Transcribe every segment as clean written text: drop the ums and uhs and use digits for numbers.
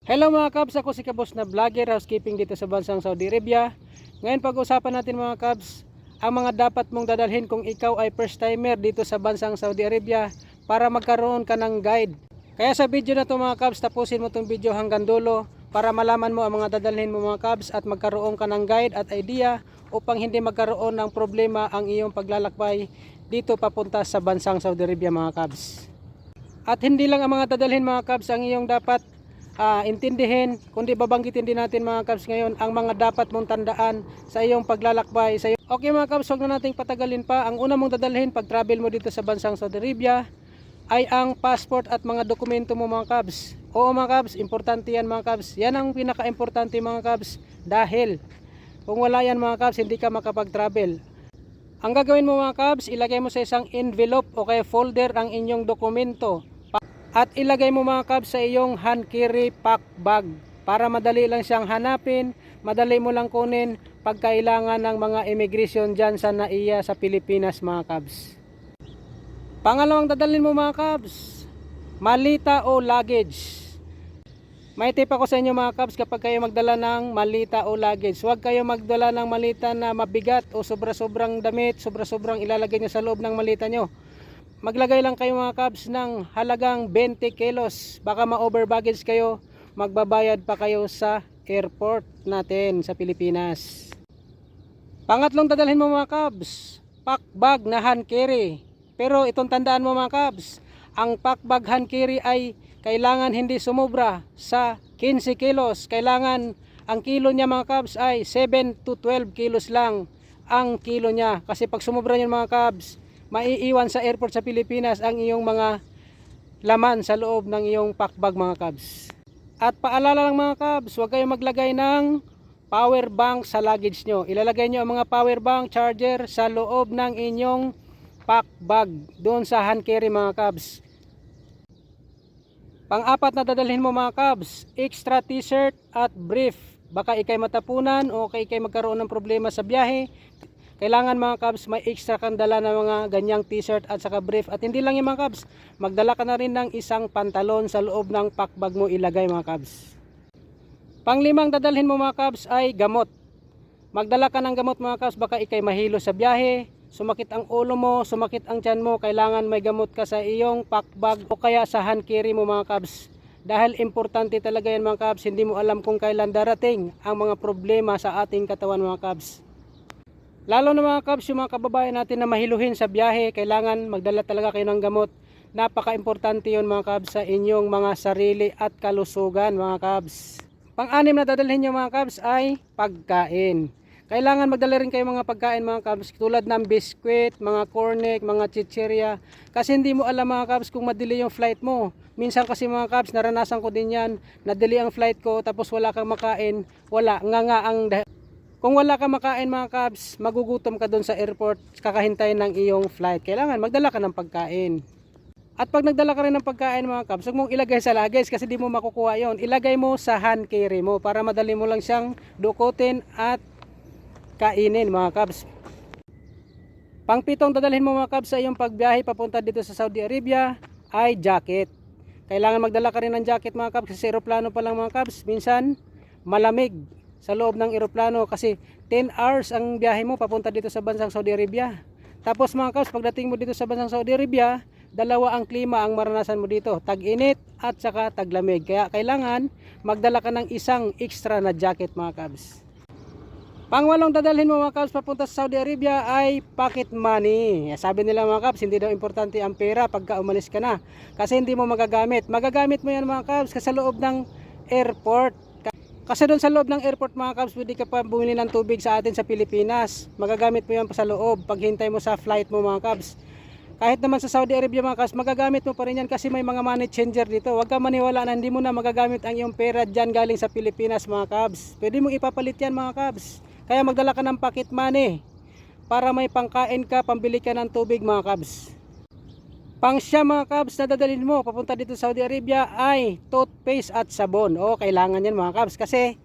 Hello mga Cubs, ako si Kabos na vlogger, housekeeping dito sa bansang Saudi Arabia. Ngayon pag-usapan natin mga Cubs, ang mga dapat mong dadalhin kung ikaw ay first timer dito sa bansang Saudi Arabia para magkaroon ka ng guide. Kaya sa video na to mga Cubs, tapusin mo itong video hanggang dulo para malaman mo ang mga dadalhin mo mga Cubs at magkaroon ka ng guide at idea upang hindi magkaroon ng problema ang iyong paglalakbay dito papunta sa bansang Saudi Arabia mga Cubs. At hindi lang ang mga dadalhin mga Cubs ang iyong dapat intindihin, kundi babanggitin din natin mga Cubs ngayon ang mga dapat mong tandaan sa iyong paglalakbay. Okay mga Cubs, huwag na nating patagalin pa. Ang una mong dadalhin pag travel mo dito sa bansang Saudi Arabia ay ang passport at mga dokumento mo mga Cubs. Oo mga Cubs, importante yan mga Cubs. Yan ang pinaka-importante mga Cubs dahil kung wala yan mga Cubs, hindi ka makapag-travel. Ang gagawin mo mga Cubs, ilagay mo sa isang envelope o kaya folder ang inyong dokumento. At ilagay mo mga Cubs sa iyong hand carry pack bag para madali lang siyang hanapin, madali mo lang kunin pag kailangan ng mga immigration dyan sa NAIA sa Pilipinas mga Cubs. Pangalawang dadalhin mo mga Cubs, malita o luggage. May tip ako sa inyo mga Cubs kapag kayo magdala ng malita o luggage. Huwag kayo magdala ng malita na mabigat o sobra-sobrang damit, sobra-sobrang ilalagay nyo sa loob ng malita nyo. Maglagay lang kayo mga Cubs ng halagang 20 kilos. Baka ma-over baggage kayo, magbabayad pa kayo sa airport natin sa Pilipinas. Pangatlong dadalhin mo mga Cubs, pack bag na hand carry. Pero itong tandaan mo mga Cubs, ang pack bag hand carry ay kailangan hindi sumobra sa 15 kilos. Kailangan ang kilo niya mga Cubs ay 7 to 12 kilos lang ang kilo niya. Kasi pag sumobra yun mga Cubs, maiiwan sa airport sa Pilipinas ang iyong mga laman sa loob ng iyong packbag mga Cubs. At paalala lang mga Cubs, huwag kayong maglagay ng power bank sa luggage nyo. Ilalagay nyo ang mga power bank, charger sa loob ng inyong packbag doon sa hand carry mga Cubs. Pang-apat na dadalhin mo mga Cubs, extra t-shirt at brief. Baka ikay matapunan o ikay magkaroon ng problema sa biyahe. Kailangan mga Cubs may extra kang dala ng mga ganyang t-shirt at saka brief. At hindi lang yung mga Cubs, magdala ka na rin ng isang pantalon sa loob ng packbag mo ilagay mga Cubs. Panglimang dadalhin mo mga Cubs ay gamot. Magdala ka ng gamot mga Cubs, baka ikay mahilo sa biyahe, sumakit ang ulo mo, sumakit ang tiyan mo, kailangan may gamot ka sa iyong packbag o kaya sa hand carry mo mga Cubs. Dahil importante talaga yan mga Cubs, hindi mo alam kung kailan darating ang mga problema sa ating katawan mga Cubs. Lalo na mga Cubs, yung mga kababayan natin na mahiluhin sa biyahe, kailangan magdala talaga kayo ng gamot. Napaka-importante yun mga Cubs sa inyong mga sarili at kalusugan mga Cubs. Pang-anim na dadalhin nyo mga Cubs ay pagkain. Kailangan magdala rin kayo mga pagkain mga Cubs tulad ng biskwit, mga cornet, mga chichirya. Kasi hindi mo alam mga Cubs kung madili yung flight mo. Minsan kasi mga Cubs, naranasan ko din yan, nadili ang flight ko tapos wala kang makain, kung wala ka makain mga Cubs, magugutom ka doon sa airport, kakahintay ng iyong flight. Kailangan magdala ka ng pagkain. At pag nagdala ka rin ng pagkain mga Cubs, huwag mong ilagay sa luggage kasi di mo makukuha yon. Ilagay mo sa hand carry mo para madali mo lang siyang dukutin at kainin mga Cubs. Pang-pitong dadalhin mo mga Cubs sa iyong pagbiyahe papunta dito sa Saudi Arabia ay jacket. Kailangan magdala ka rin ng jacket mga Cubs kasi aeroplano pa lang mga Cubs. Minsan malamig sa loob ng eroplano kasi 10 hours ang biyahe mo papunta dito sa bansang Saudi Arabia. Tapos mga Cubs, pagdating mo dito sa bansang Saudi Arabia, dalawa ang klima ang maranasan mo dito, tag-init at saka taglamig. Kaya kailangan magdala ka ng isang extra na jacket mga Cubs. Pangwalong dadalhin mo mga Cubs papunta sa Saudi Arabia ay pocket money. Sabi nila mga Cubs, hindi daw importante ang pera pagka umalis ka na kasi hindi mo magagamit. Magagamit mo yan mga Cubs kasi sa loob ng airport. Kasi doon sa loob ng airport mga Cubs, pwede ka pa bumili ng tubig sa atin sa Pilipinas. Magagamit mo yan pa sa loob pag hintay mo sa flight mo mga Cubs. Kahit naman sa Saudi Arabia mga Cubs, magagamit mo pa rin yan kasi may mga money changer dito. Huwag ka maniwala na hindi mo na magagamit ang iyong pera dyan galing sa Pilipinas mga Cubs. Pwede mong ipapalit yan mga Cubs. Kaya magdala ka ng pocket money para may pangkain ka, pambili ka ng tubig mga Cubs. Pang-siyam mga Cubs na dadalhin mo papunta dito sa Saudi Arabia ay toothpaste at sabon. O kailangan yan mga Cubs kasi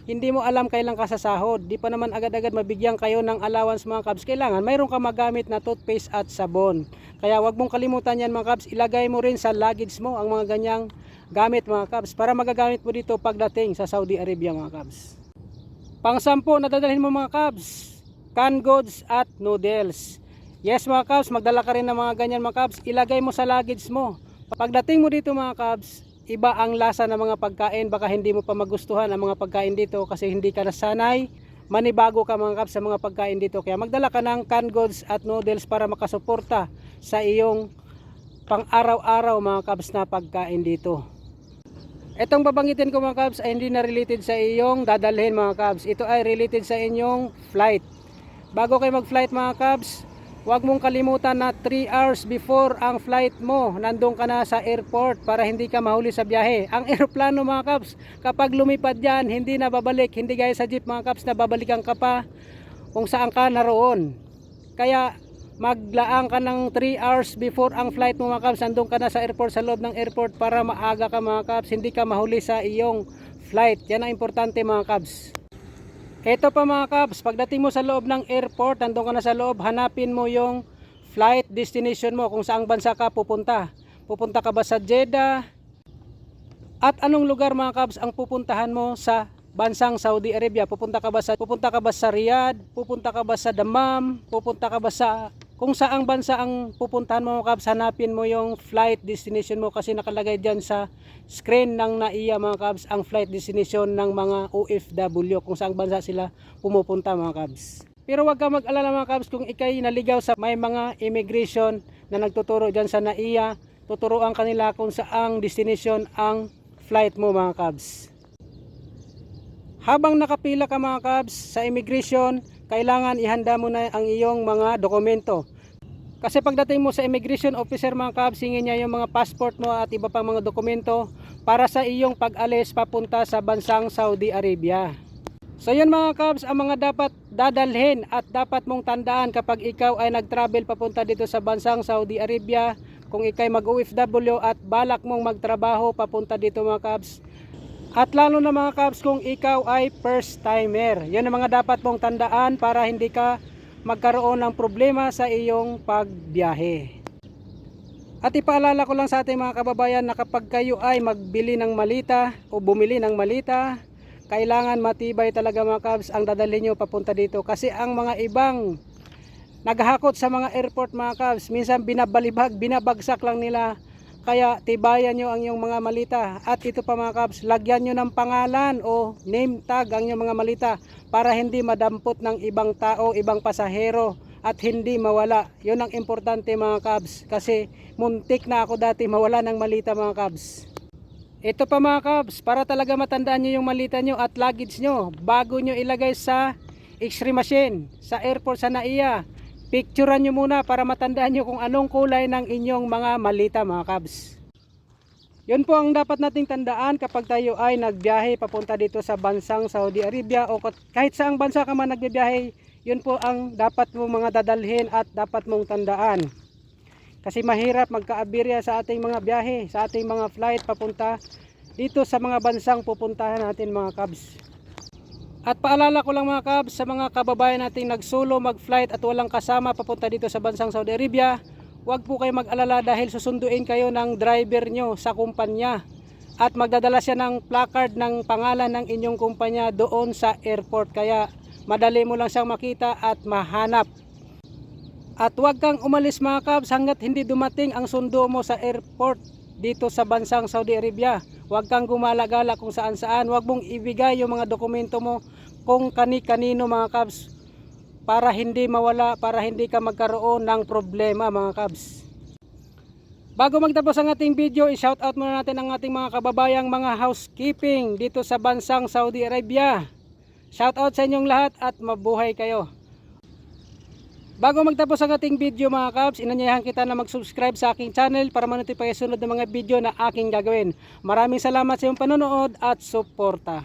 hindi mo alam kailan ka sasahod. Di pa naman agad-agad mabigyan kayo ng allowance mga Cubs. Kailangan mayroon ka magamit na toothpaste at sabon. Kaya wag mong kalimutan yan mga Cubs. Ilagay mo rin sa luggage mo ang mga ganyang gamit mga kabs para magagamit mo dito pagdating sa Saudi Arabia mga kabs. Pang-sampo na dadalhin mo mga kabs, canned goods at noodles. Yes mga kabs, magdala ka rin ng mga ganyan mga kabs, ilagay mo sa luggage mo. Pagdating mo dito mga kabs, iba ang lasa ng mga pagkain, baka hindi mo pa magustuhan ang mga pagkain dito kasi hindi ka nasanay, manibago ka mga kabs sa mga pagkain dito. Kaya magdala ka ng canned goods at noodles para makasuporta sa iyong pang araw-araw mga kabs na pagkain dito. Itong babanggitin ko mga kabs ay hindi na related sa iyong dadalhin mga kabs. Ito ay related sa inyong flight. Bago kayo mag-flight mga kabs, huwag mong kalimutan na 3 hours before ang flight mo, nandun ka na sa airport para hindi ka mahuli sa biyahe. Ang eroplano mga kabs, kapag lumipad yan, hindi na babalik. Hindi gaya sa jeep mga kabs na babalikan ka pa kung saan ka naroon. Kaya maglaan ka ng 3 hours before ang flight mo mga kabs, nandun ka na sa airport, sa loob ng airport para maaga ka mga kabs, hindi ka mahuli sa iyong flight. Yan ang importante mga kabs. Ito pa mga kabs, pagdating mo sa loob ng airport, nandun ka na sa loob, hanapin mo yung flight destination mo kung saang bansa ka pupunta. Pupunta ka ba sa Jeddah? At anong lugar mga kabs ang pupuntahan mo sa bansang Saudi Arabia? Pupunta ka ba sa Riyadh? Pupunta ka ba sa Dammam? Pupunta ka ba sa kung saang bansa ang pupuntahan mo mga kabs, hanapin mo yung flight destination mo kasi nakalagay dyan sa screen ng NAIA mga kabs ang flight destination ng mga OFW kung saang bansa sila pumupunta mga kabs. Pero wag ka mag-alala mga kabs kung ikay naligaw sa may mga immigration na nagtuturo dyan sa NAIA, tuturuan kanila kung saang destination ang flight mo mga kabs. Habang nakapila ka mga kabs sa immigration, kailangan ihanda mo na ang iyong mga dokumento. Kasi pagdating mo sa immigration officer mga kabs, hingin niya yung mga passport mo at iba pang mga dokumento para sa iyong pag-alis papunta sa bansang Saudi Arabia. So yun mga kabs, ang mga dapat dadalhin at dapat mong tandaan kapag ikaw ay nag-travel papunta dito sa bansang Saudi Arabia, kung ikay mag-OFW at balak mong magtrabaho papunta dito mga kabs. At lalo na mga kabs kung ikaw ay first timer. Yan ang mga dapat mong tandaan para hindi ka magkaroon ng problema sa iyong pagbiyahe. At ipaalala ko lang sa ating mga kababayan na kapag kayo ay magbili ng malita o bumili ng malita, kailangan matibay talaga mga kabs ang dadalhin nyo papunta dito. Kasi ang mga ibang naghahakot sa mga airport mga kabs, minsan binabagsak lang nila. Kaya tibayan nyo ang iyong mga malita. At ito pa mga kabs, lagyan nyo ng pangalan o name tag ang iyong mga malita para hindi madampot ng ibang tao, ibang pasahero at hindi mawala. Yun ang importante mga kabs kasi muntik na ako dati mawala ng malita mga kabs. Ito pa mga kabs, para talaga matandaan nyo yung malita nyo at luggage nyo bago nyo ilagay sa X-ray machine, sa airport sa NAIA. Picturean nyo muna para matandaan nyo kung anong kulay ng inyong mga malita mga kabs. Yun po ang dapat nating tandaan kapag tayo ay nagbiyahe papunta dito sa bansang Saudi Arabia o kahit saang bansa ka man nagbiyahe, yun po ang dapat mong mga dadalhin at dapat mong tandaan. Kasi mahirap magka-aberya sa ating mga biyahe, sa ating mga flight papunta dito sa mga bansang pupuntahan natin mga kabs. At paalala ko lang mga kabs sa mga kababayan nating nagsolo mag-flight at walang kasama papunta dito sa bansang Saudi Arabia, huwag po kayo mag-alala dahil susunduin kayo ng driver nyo sa kumpanya at magdadala siya ng placard ng pangalan ng inyong kumpanya doon sa airport, kaya madali mo lang siyang makita at mahanap. At huwag kang umalis mga kabs hanggat hindi dumating ang sundo mo sa airport dito sa bansang Saudi Arabia. Huwag kang gumala-gala kung saan-saan. Huwag mong ibigay yung mga dokumento mo kung kani-kanino mga kabs para hindi mawala, para hindi ka magkaroon ng problema mga kabs. Bago magtapos ang ating video, i-shoutout muna natin ang ating mga kababayang mga housekeeping dito sa bansang Saudi Arabia. Shoutout sa inyong lahat at mabuhay kayo. Bago magtapos ang ating video mga kabs, inanyayahan kita na mag-subscribe sa aking channel para ma-notify sunod ng mga video na aking gagawin. Maraming salamat sa iyong panonood at suporta.